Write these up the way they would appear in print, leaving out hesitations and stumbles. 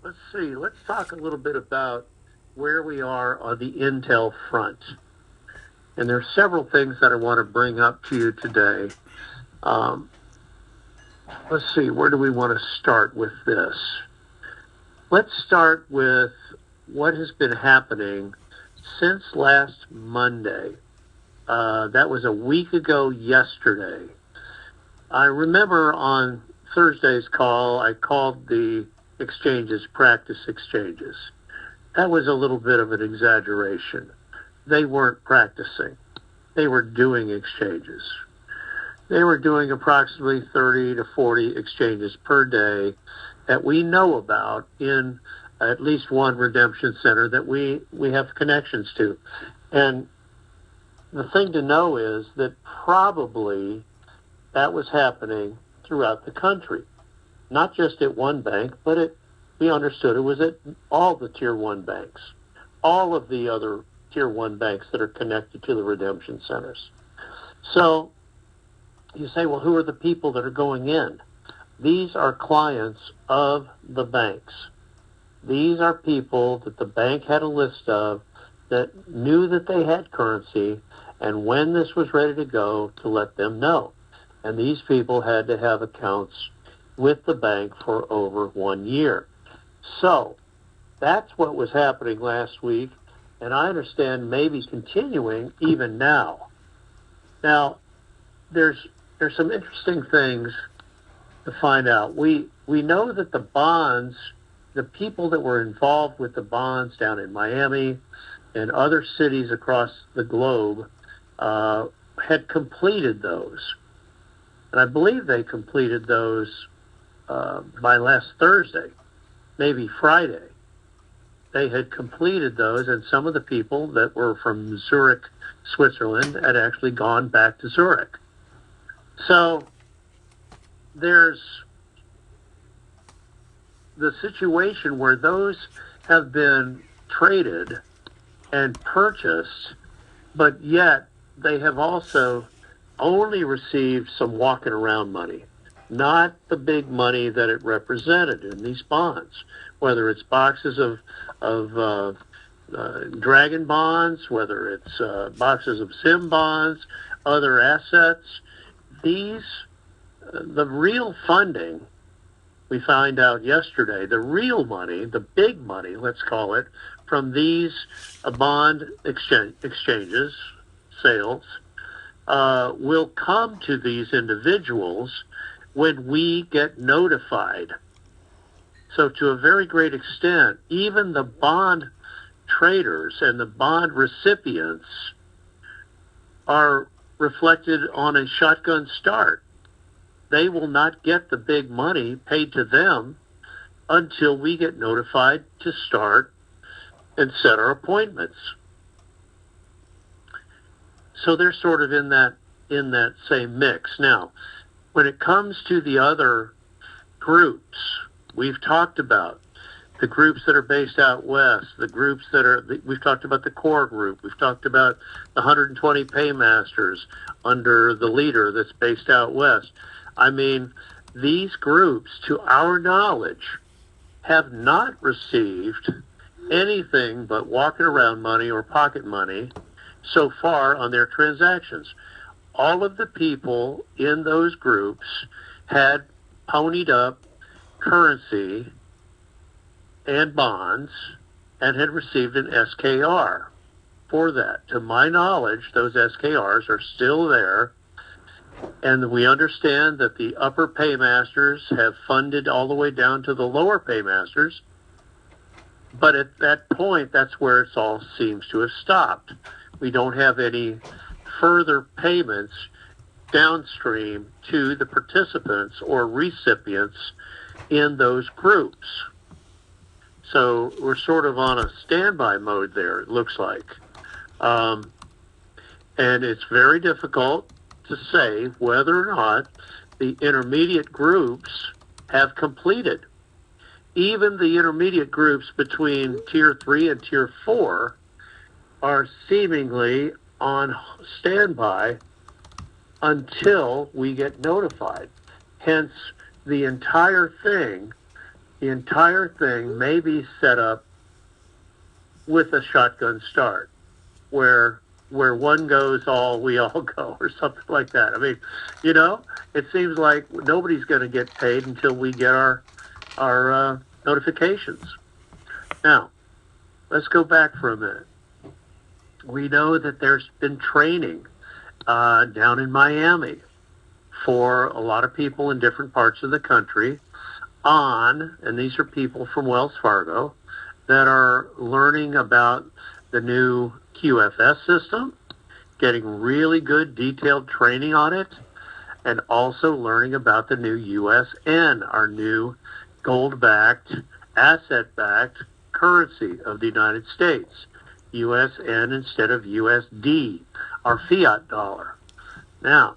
let's see. Let's talk a little bit about where we are on the Intel front. And there are several things that I want to bring up to you today. Um, let's see, where do we want to start with this? Let's start with what has been happening since last Monday. That was a week ago yesterday. I remember on Thursday's call, I called the exchanges practice exchanges. That was a little bit of an exaggeration. They weren't practicing. They were doing exchanges. They were doing approximately 30 to 40 exchanges per day that we know about in at least one redemption center that we have connections to. And the thing to know is that probably that was happening throughout the country, not just at one bank, but we understood it was at all the Tier 1 banks, all of the other Tier 1 banks that are connected to the redemption centers. So you say, well, who are the people that are going in? These are clients of the banks. These are people that the bank had a list of that knew that they had currency, and when this was ready to go, to let them know. And these people had to have accounts with the bank for over 1 year. So that's what was happening last week, and I understand maybe continuing even now. Now, there's some interesting things to find out. We know that the bonds, the people that were involved with the bonds down in Miami and other cities across the globe had completed those. And I believe they completed those by last Thursday, maybe Friday. They had completed those, and some of the people that were from Zurich, Switzerland, had actually gone back to Zurich. So there's the situation where those have been traded and purchased, but yet they have also only received some walking around money, not the big money that it represented in these bonds, whether it's boxes of Dragon bonds, whether it's boxes of SIM bonds, other assets. The real funding, we find out yesterday, the real money, the big money, let's call it, from these bond exchanges, sales, will come to these individuals when we get notified. So to a very great extent, even the bond traders and the bond recipients are reflected on a shotgun start. They will not get the big money paid to them until we get notified to start and set our appointments. So they're sort of in that same mix. Now, when it comes to the other groups, we've talked about the groups that are based out west, the groups we've talked about the core group, we've talked about the 120 paymasters under the leader that's based out west. I mean, these groups, to our knowledge, have not received anything but walking around money or pocket money so far on their transactions. All of the people in those groups had ponied up currency and bonds and had received an SKR for that. To my knowledge, those SKRs are still there, and we understand that the upper paymasters have funded all the way down to the lower paymasters, but at that point, that's where it all seems to have stopped. We don't have any further payments downstream to the participants or recipients in those groups. So we're sort of on a standby mode there, it looks like. And it's very difficult to say whether or not the intermediate groups have completed. Even the intermediate groups between Tier 3 and Tier 4 are seemingly on standby until we get notified. Hence, the entire thing the entire thing may be set up with a shotgun start, where one goes, we all go, or something like that. I mean, it seems like nobody's going to get paid until we get our notifications. Now, let's go back for a minute. We know that there's been training down in Miami for a lot of people in different parts of the country and these are people from Wells Fargo that are learning about the new QFS system, getting really good detailed training on it, and also learning about the new USN, our new gold-backed, asset-backed currency of the United States. USN instead of USD, our fiat dollar. Now,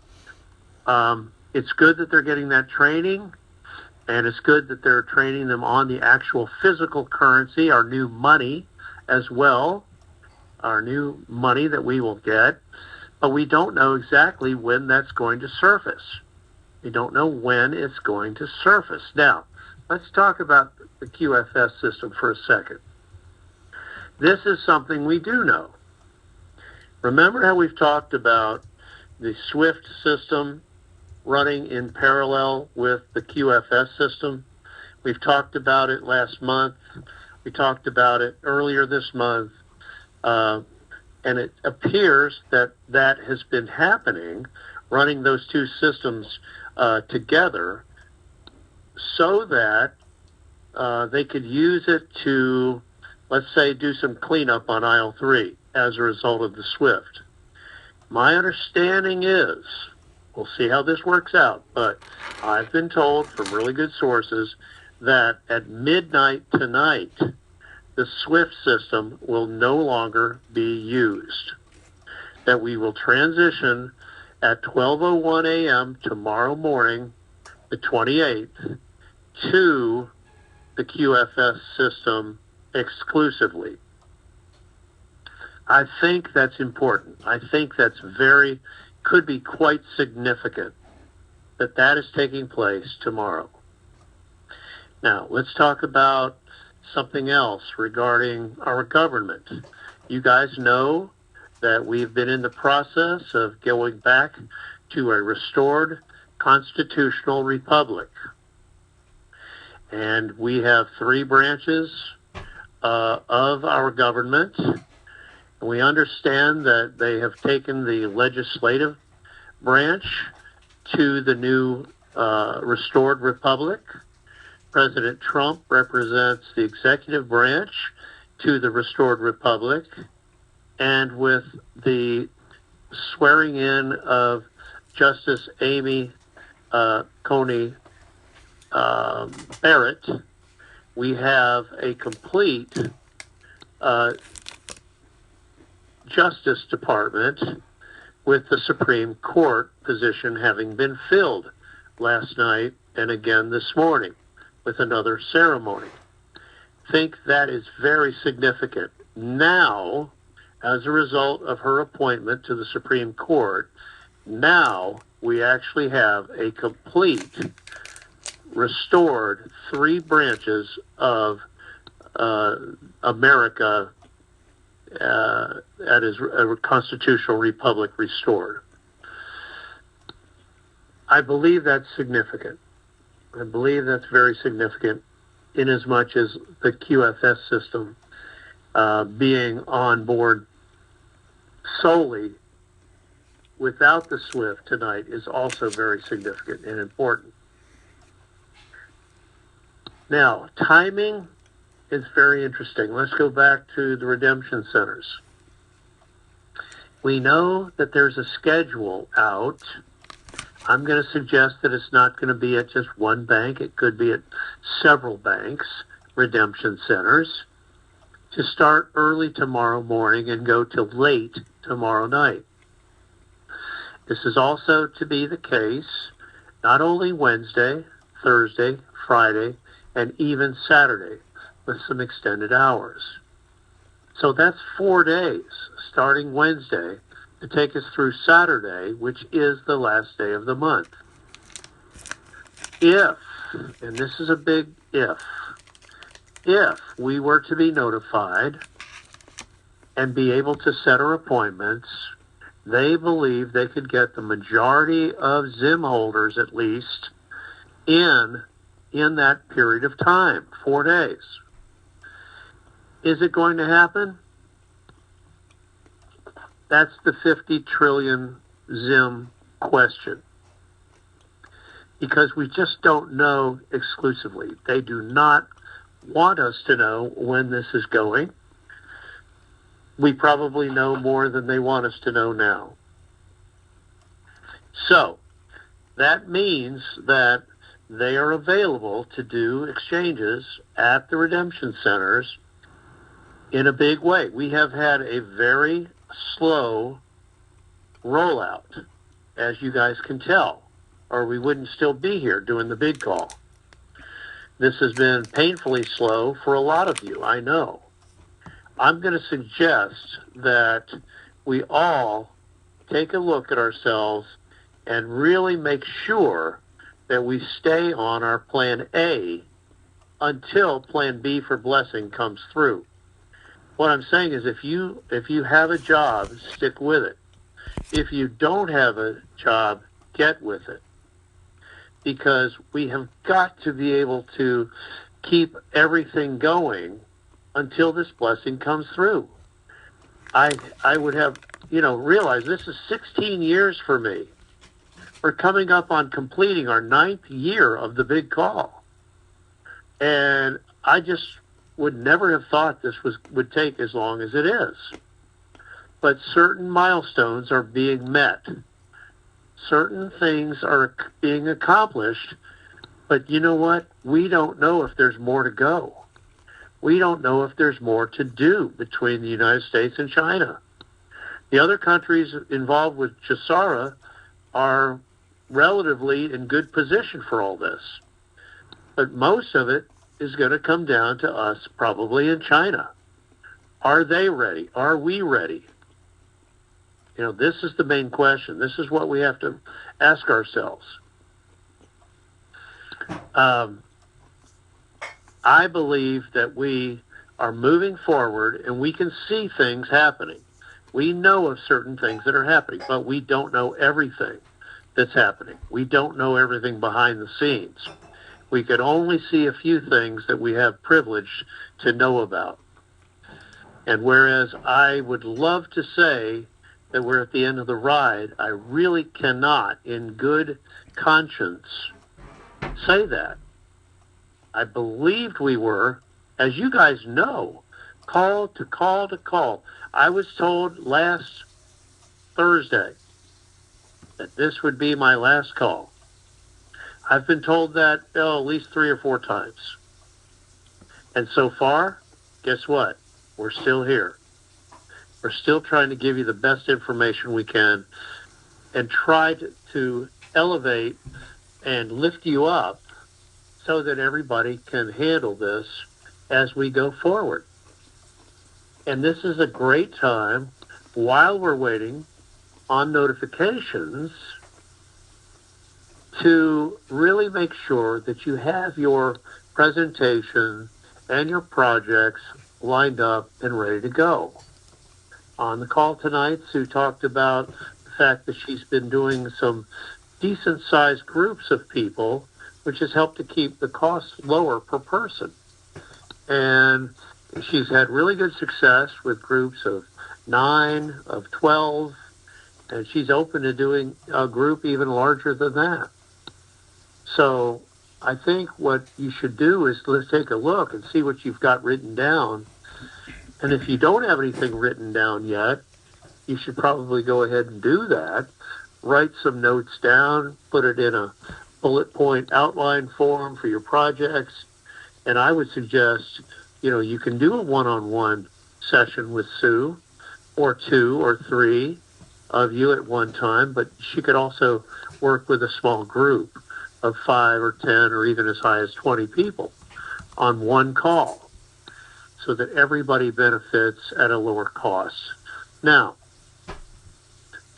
it's good that they're getting that training, and it's good that they're training them on the actual physical currency, our new money as well, our new money that we will get, but we don't know exactly when that's going to surface. We don't know when it's going to surface. Now, let's talk about the QFS system for a second. This is something we do know. Remember how we've talked about the SWIFT system running in parallel with the QFS system? We've talked about it last month. We talked about it earlier this month. And it appears that has been happening, running those two systems together so that they could use it to, let's say, do some cleanup on aisle 3 as a result of the SWIFT. My understanding is, we'll see how this works out, but I've been told from really good sources that at midnight tonight, the SWIFT system will no longer be used. That we will transition at 12:01 a.m. tomorrow morning, the 28th, to the QFS system exclusively. I think that's important. I think that's could be quite significant that is taking place tomorrow. Now, let's talk about something else regarding our government. You guys know that we've been in the process of going back to a restored constitutional republic. And we have 3 branches of our government. And we understand that they have taken the legislative branch to the new restored republic. President Trump represents the executive branch to the restored republic. And with the swearing in of Justice Amy Coney Barrett, we have a complete Justice Department, with the Supreme Court position having been filled last night and again this morning with another ceremony. I think that is very significant. Now, as a result of her appointment to the Supreme Court, now we actually have a complete, restored 3 branches of America, that is a constitutional republic restored. I believe that's significant. I believe that's very significant, in as much as the QFS system being on board solely without the SWIFT tonight is also very significant and important. Now, timing is very interesting. Let's go back to the redemption centers. We know that there's a schedule out. I'm going to suggest that it's not going to be at just one bank. It could be at several banks, redemption centers, to start early tomorrow morning and go till late tomorrow night. This is also to be the case not only Wednesday, Thursday, Friday, and even Saturday, with some extended hours. So that's 4 days, starting Wednesday, to take us through Saturday, which is the last day of the month. If, and this is a big if, if we were to be notified and be able to set our appointments, they believe they could get the majority of Zim holders at least in that period of time, 4 days. Is it going to happen? That's the 50 trillion Zim question. Because we just don't know exclusively. They do not want us to know when this is going. We probably know more than they want us to know now. So, that means that they are available to do exchanges at the redemption centers in a big way. We have had a very slow rollout, as you guys can tell, or we wouldn't still be here doing the BigCall. This has been painfully slow for a lot of you, I know. I'm going to suggest that we all take a look at ourselves and really make sure that we stay on our plan A until plan B for blessing comes through. What I'm saying is if you have a job, stick with it. If you don't have a job, get with it. Because we have got to be able to keep everything going until this blessing comes through. I would have, realized this is 16 years for me. We're coming up on completing our 9th year of the BigCall. And I just would never have thought this would take as long as it is. But certain milestones are being met. Certain things are being accomplished. But you know what? We don't know if there's more to go. We don't know if there's more to do between the United States and China. The other countries involved with Chisara are relatively in good position for all this. But most of it is going to come down to us probably in China. Are they ready? Are we ready? This is the main question. This is what we have to ask ourselves. I believe that we are moving forward and we can see things happening. We know of certain things that are happening, but we don't know everything that's happening. We don't know everything behind the scenes. We could only see a few things that we have privilege to know about. And whereas I would love to say that we're at the end of the ride, I really cannot, in good conscience, say that. I believed we were, as you guys know, call to call to call. I was told last Thursday that this would be my last call. I've been told that at least 3 or 4 times. And so far, guess what? We're still here. We're still trying to give you the best information we can and try to elevate and lift you up so that everybody can handle this as we go forward. And this is a great time, while we're waiting on notifications, to really make sure that you have your presentation and your projects lined up and ready to go. On the call tonight, Sue talked about the fact that she's been doing some decent-sized groups of people, which has helped to keep the cost lower per person. And she's had really good success with groups of 9, of 12, and she's open to doing a group even larger than that. So I think what you should do is let's take a look and see what you've got written down. And if you don't have anything written down yet, you should probably go ahead and do that. Write some notes down, put it in a bullet point outline form for your projects. And I would suggest, you can do a one-on-one session with Sue, or 2 or 3 of you at one time, but she could also work with a small group of 5 or 10 or even as high as 20 people on one call so that everybody benefits at a lower cost. Now,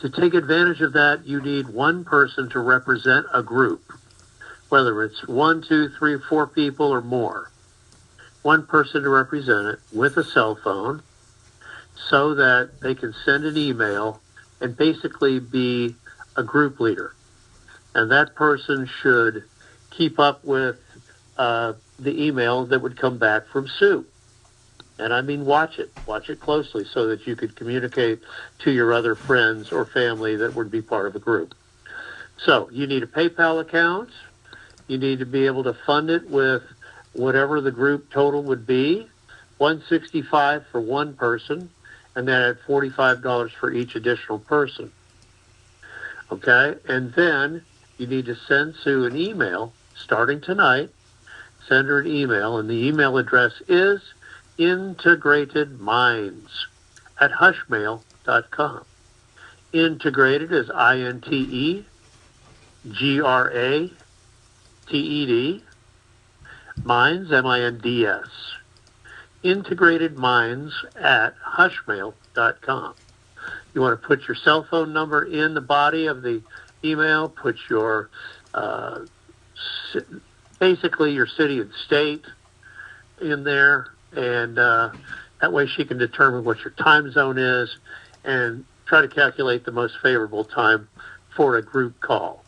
to take advantage of that, you need one person to represent a group, whether it's 1, 2, 3, 4 people or more. one person to represent it with a cell phone so that they can send an email and basically be a group leader. And that person should keep up with the email that would come back from Sue. And I mean, watch it closely so that you could communicate to your other friends or family that would be part of the group. So you need a PayPal account. You need to be able to fund it with whatever the group total would be, $165 for one person, and then at $45 for each additional person. Okay? And then you need to send Sue an email starting tonight. Send her an email, and the email address is integratedminds@hushmail.com. Integrated is INTEGRATED, minds, MINDS. Integratedminds@hushmail.com. You want to put your cell phone number in the body of the email, put your, basically your city and state in there, and that way she can determine what your time zone is and try to calculate the most favorable time for a group call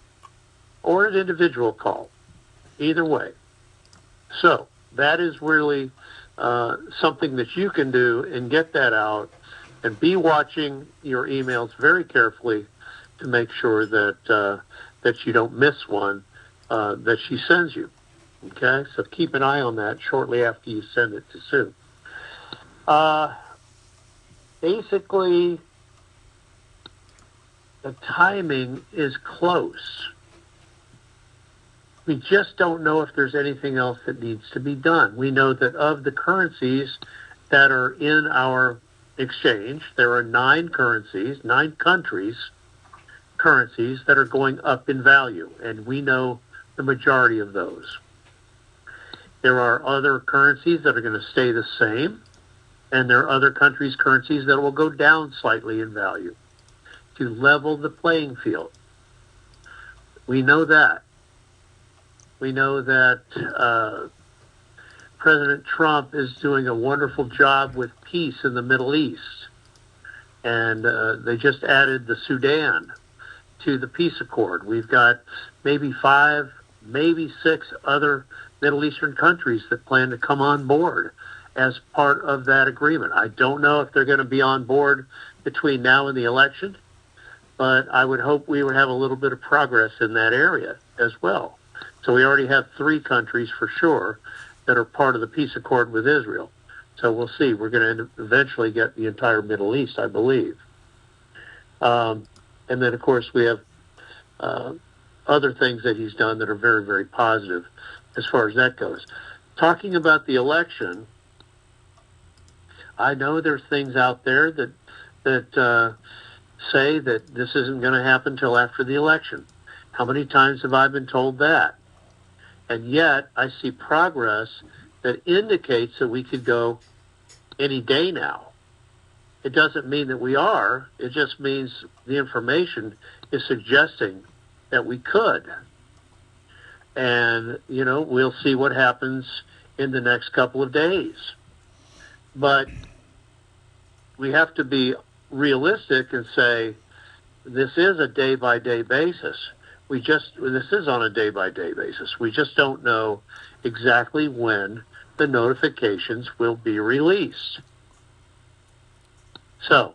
or an individual call, either way. So that is really something that you can do and get that out, and be watching your emails very carefully to make sure that that you don't miss one that she sends you. Okay, so keep an eye on that shortly after you send it to Sue. Basically, the timing is close. We just don't know if there's anything else that needs to be done. We know that of the currencies that are in our exchange, there are 9 countries, currencies that are going up in value, and we know the majority of those. There are other currencies that are going to stay the same, and there are other countries' currencies that will go down slightly in value to level the playing field. We know that. We know that President Trump is doing a wonderful job with peace in the Middle East, and they just added the Sudan to the peace accord. We've got maybe 5, maybe 6 other Middle Eastern countries that plan to come on board as part of that agreement. I don't know if they're going to be on board between now and the election, but I would hope we would have a little bit of progress in that area as well. So we already have 3 countries for sure that are part of the peace accord with Israel. So we'll see. We're going to eventually get the entire Middle East, I believe. And then, of course, we have other things that he's done that are very, very positive as far as that goes. Talking about the election, I know there's things out there that say that this isn't going to happen until after the election. How many times have I been told that? And yet I see progress that indicates that we could go any day now. It doesn't mean that we are. It just means the information is suggesting that we could. And, you know, we'll see what happens in the next couple of days. But we have to be realistic and say this is a day-by-day basis. This is on a day-by-day basis. We just don't know exactly when the notifications will be released. So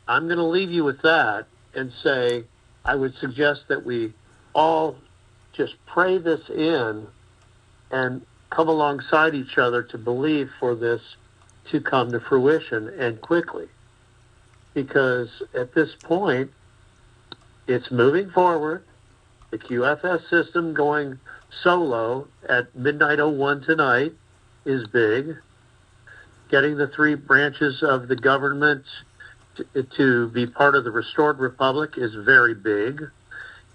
I'm going to leave you with that and say I would suggest that we all just pray this in and come alongside each other to believe for this to come to fruition, and quickly. Because at this point, it's moving forward. The QFS system going solo at midnight 01 tonight is big. Getting the 3 branches of the government to be part of the restored republic is very big.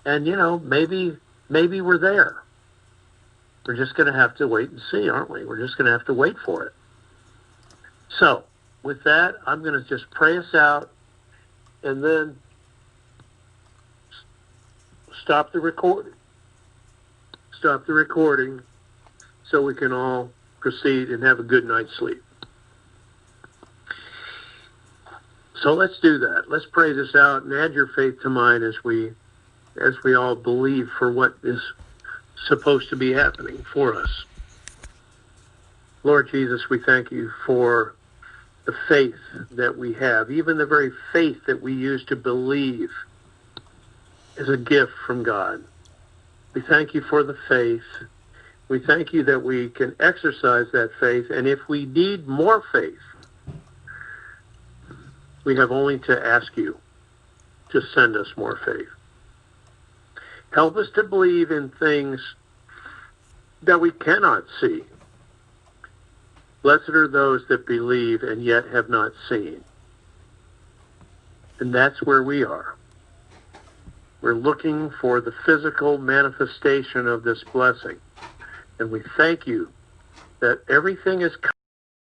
And, you know, maybe we're there. We're just going to have to wait and see, aren't we? We're just going to have to wait for it. So, with that, I'm going to just pray us out and then stop the recording so we can all proceed and have a good night's sleep. So let's do that. Let's pray this out and add your faith to mine as we all believe for what is supposed to be happening for us. Lord Jesus, we thank you for the faith that we have. Even the very faith that we use to believe is a gift from God. We thank you for the faith. We thank you that we can exercise that faith, and if we need more faith, we have only to ask you to send us more faith. Help us to believe in things that we cannot see. Blessed are those that believe and yet have not seen. And that's where we are. We're looking for the physical manifestation of this blessing. And we thank you that everything is